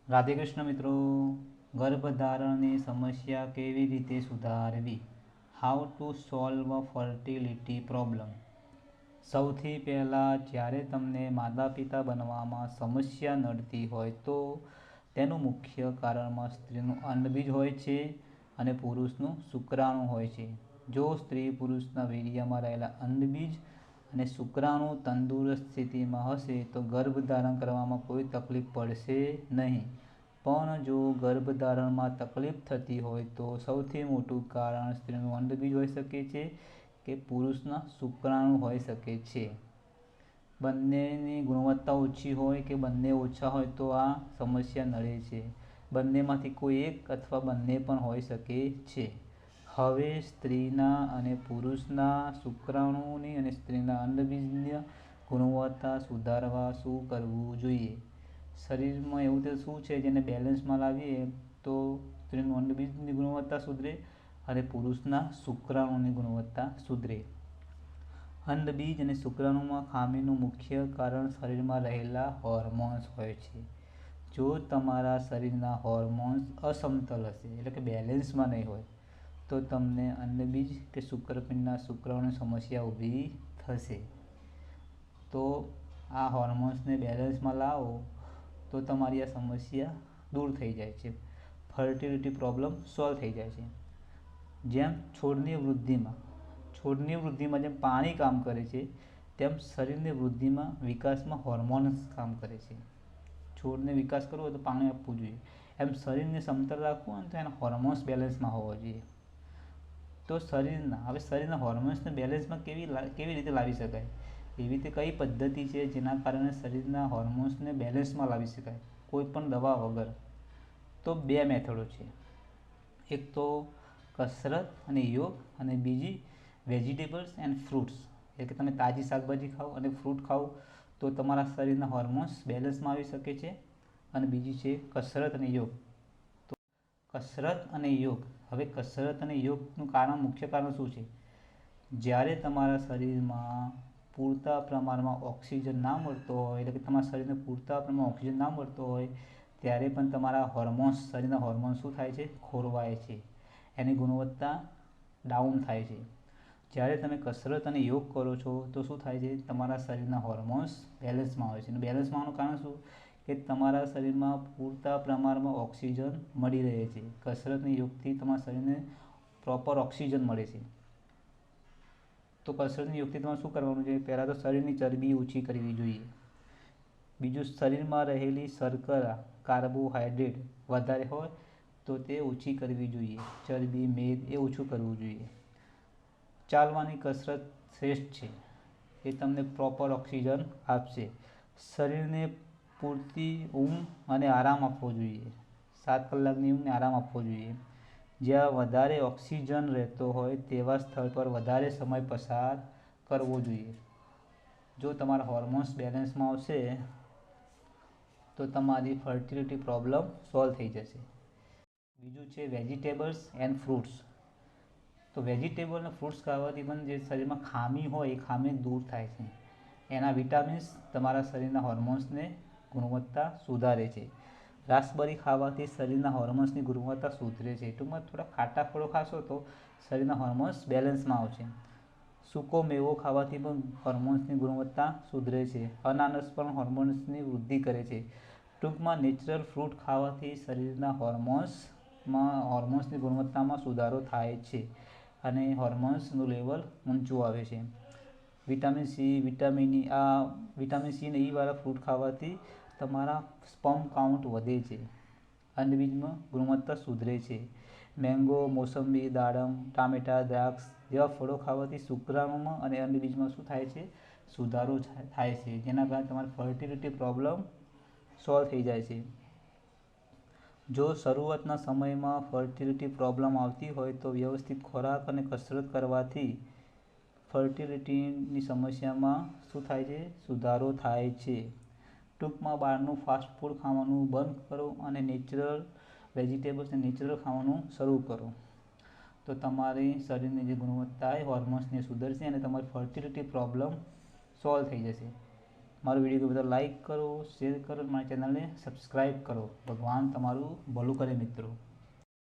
રાધે કૃષ્ણ મિત્રો. ગર્ભધારણની સમસ્યા કેવી રીતે સુધારવી? How to solve a fertility problem. સૌથી પહેલાં જ્યારે તમને માતા પિતા બનવામાં સમસ્યા નડતી હોય તો તેનું મુખ્ય કારણમાં સ્ત્રીનું અંડબીજ હોય છે અને પુરુષનું શુક્રાણુ હોય છે. જો સ્ત્રી પુરુષના વીર્યમાં રહેલા અંડબીજ અને શુક્રાણુ તંદુરસ્ત સ્થિતિમાં હશે તો ગર્ભધારણ કરવામાં કોઈ તકલીફ પડશે નહીં. પણ જો ગર્ભધારણમાં તકલીફ થતી હોય તો સૌથી મોટું કારણ સ્ત્રીનું અંડબીજ હોઈ શકે છે કે પુરુષના શુક્રાણુ હોઈ શકે છે. બંનેની ગુણવત્તા ઓછી હોય કે બંને ઓછા હોય તો આ સમસ્યા નડે છે. બંનેમાંથી કોઈ એક અથવા બંને પણ હોઈ શકે છે. હવે સ્ત્રીના અને પુરુષના શુક્રાણુની અને સ્ત્રીના અંડબીજની ગુણવત્તા સુધારવા શું કરવું જોઈએ? શરીરમાં એવું તે શું છે જેને બેલેન્સમાં લાવીએ તો સ્ત્રીનું અંડબીજની ગુણવત્તા સુધરે અને પુરુષના શુક્રાણુની ગુણવત્તા સુધરે. અંડબીજ અને શુક્રાણુમાં ખામીનું મુખ્ય કારણ શરીરમાં રહેલા હોર્મોન્સ હોય છે. જો તમારા શરીરના હોર્મોન્સ અસમતલ હશે, એટલે કે બેલેન્સમાં નહીં હોય, તો તમને અંડબીજ કે શુક્રપિંડના શુક્રાણુની સમસ્યા ઊભી થશે. તો આ હોર્મોન્સને બેલેન્સમાં લાવો તો તમારી આ સમસ્યા દૂર થઈ જાય છે. ફર્ટિલિટી પ્રોબ્લેમ સોલ્વ થઈ જાય છે. જેમ છોડની વૃદ્ધિમાં જેમ પાણી કામ કરે છે, તેમ શરીરની વૃદ્ધિમાં વિકાસમાં હોર્મોન્સ કામ કરે છે. છોડને વિકાસ કરવો હોય તો પાણી આપવું જોઈએ. એમ શરીરને સમતલ રાખવું હોય તો એના હોર્મોન્સ બેલેન્સમાં હોવા જોઈએ. તો શરીરના હોર્મોન્સને બેલેન્સમાં કેવી રીતે લાવી શકાય? એવી રીતે કઈ પદ્ધતિ છે જેના કારણે શરીરના હોર્મોન્સને બેલેન્સમાં લાવી શકાય કોઈ પણ દવા વગર? તો બે મેથડો છે. એક તો કસરત અને યોગ, અને બીજી વેજીટેબલ્સ એન્ડ ફ્રૂટ્સ, એટલે કે તમે તાજી શાકભાજી ખાઓ અને ફ્રૂટ ખાઓ તો તમારા શરીરના હોર્મોન્સ બેલેન્સમાં આવી શકે છે. અને બીજી છે કસરત અને યોગ. તો કસરત અને યોગ. હવે કસરત અને યોગનું મુખ્ય કારણ શું છે? જ્યારે તમારા શરીરમાં પૂરતા પ્રમાણમાં ઓક્સિજન ના મળતો હોય, એટલે કે તમારા શરીરને પૂરતા પ્રમાણમાં ઓક્સિજન ના મળતો હોય, ત્યારે પણ તમારા શરીરના હોર્મોન્સ શું થાય છે? ખોરવાય છે. એની ગુણવત્તા ડાઉન થાય છે. જ્યારે તમે કસરત અને યોગ કરો છો તો શું થાય છે? તમારા શરીરના હોર્મોન્સ બેલેન્સમાં આવે છે. અને બેલેન્સમાં આવવાનું કારણ શું? કે તમારા શરીરમાં પૂરતા પ્રમાણમાં ઓક્સિજન મળી રહે છે. કસરત અને યોગથી તમારા શરીરને પ્રોપર ઓક્સિજન મળે છે. તો કસરતની યોગથી તમારે શું કરવાનું છે? પહેલાં તો શરીરની ચરબી ઓછી કરવી જોઈએ. બીજું, શરીરમાં રહેલી શર્કરા, કાર્બોહાઈડ્રેટ વધારે હોય તો તે ઓછી કરવી જોઈએ. ચરબી, મેદ એ ઓછું કરવું જોઈએ. ચાલવાની કસરત શ્રેષ્ઠ છે. એ તમને પ્રોપર ઓક્સિજન આપશે. શરીરને પૂરતી ઊંઘ અને આરામ આપવો જોઈએ. 7 કલાકની ઊંઘને આરામ આપવો જોઈએ. જ્યાં વધારે ઓક્સિજન રહેતો હોય તેવા સ્થળ પર વધારે સમય પસાર કરવો જોઈએ. જો તમારા હોર્મોન્સ બેલેન્સમાં આવશે તો તમારી ફર્ટિલિટી પ્રોબ્લેમ સોલ્વ થઈ જશે. બીજું છે વેજીટેબલ્સ એન્ડ ફ્રૂટ્સ. તો વેજીટેબલ અને ફ્રૂટ્સ ખાવાથી પણ જે શરીરમાં ખામી હોય એ ખામી દૂર થાય છે. એના વિટામિન્સ તમારા શરીરના હોર્મોન્સને ગુણવત્તા સુધારે છે. રાસબરી ખાવાથી શરીરના હોર્મોન્સની ગુણવત્તા સુધરે છે. ટૂંકમાં થોડા ખાટા ફળો ખાશો તો શરીરના હોર્મોન્સ બેલેન્સમાં આવશે. સૂકો મેવો ખાવાથી પણ હોર્મોન્સની ગુણવત્તા સુધરે છે. અનાનસ પણ હોર્મોન્સની વૃદ્ધિ કરે છે. ટૂંકમાં નેચરલ ફ્રૂટ ખાવાથી શરીરના હોર્મોન્સની ગુણવત્તામાં સુધારો થાય છે અને હોર્મોન્સનું લેવલ ઊંચું આવે છે. વિટામિન સી અને વાળા ફ્રૂટ ખાવાથી તમારા સ્પર્મ કાઉન્ટ વધે છે. અંડબીજમાં ગુણવત્તા સુધરે છે. મેંગો, મોસંબી, દાડમ, ટામેટા, દ્રાક્ષ જેવા ફળો ખાવાથી શુક્રાણુમાં અને અંડબીજમાં શું થાય છે? સુધારો થાય છે, જેના કારણે તમારી ફર્ટિલિટી પ્રોબ્લેમ સોલ્વ થઈ જાય છે. જો શરૂઆતના સમયમાં ફર્ટિલિટી પ્રોબ્લેમ આવતી હોય તો વ્યવસ્થિત ખોરાક અને કસરત કરવાથી ફર્ટિલિટીની સમસ્યામાં શું થાય છે? સુધારો થાય છે. ટૂંકમાં બહારનું ફાસ્ટ ફૂડ ખાવાનું બંધ કરો અને નેચરલ વેજીટેબલ્સ અને નેચરલ ખાવાનું શરૂ કરો તો તમારી શરીરની જે ગુણવત્તા એ હોર્મોન્સની સુધરશે અને તમારી ફર્ટિલિટી પ્રોબ્લેમ સોલ્વ થઈ જશે. મારો વિડીયો ગમે તો લાઈક કરો, શેર કરો, મારી ચેનલને સબસ્ક્રાઈબ કરો. ભગવાન તમારું ભલું કરે મિત્રો.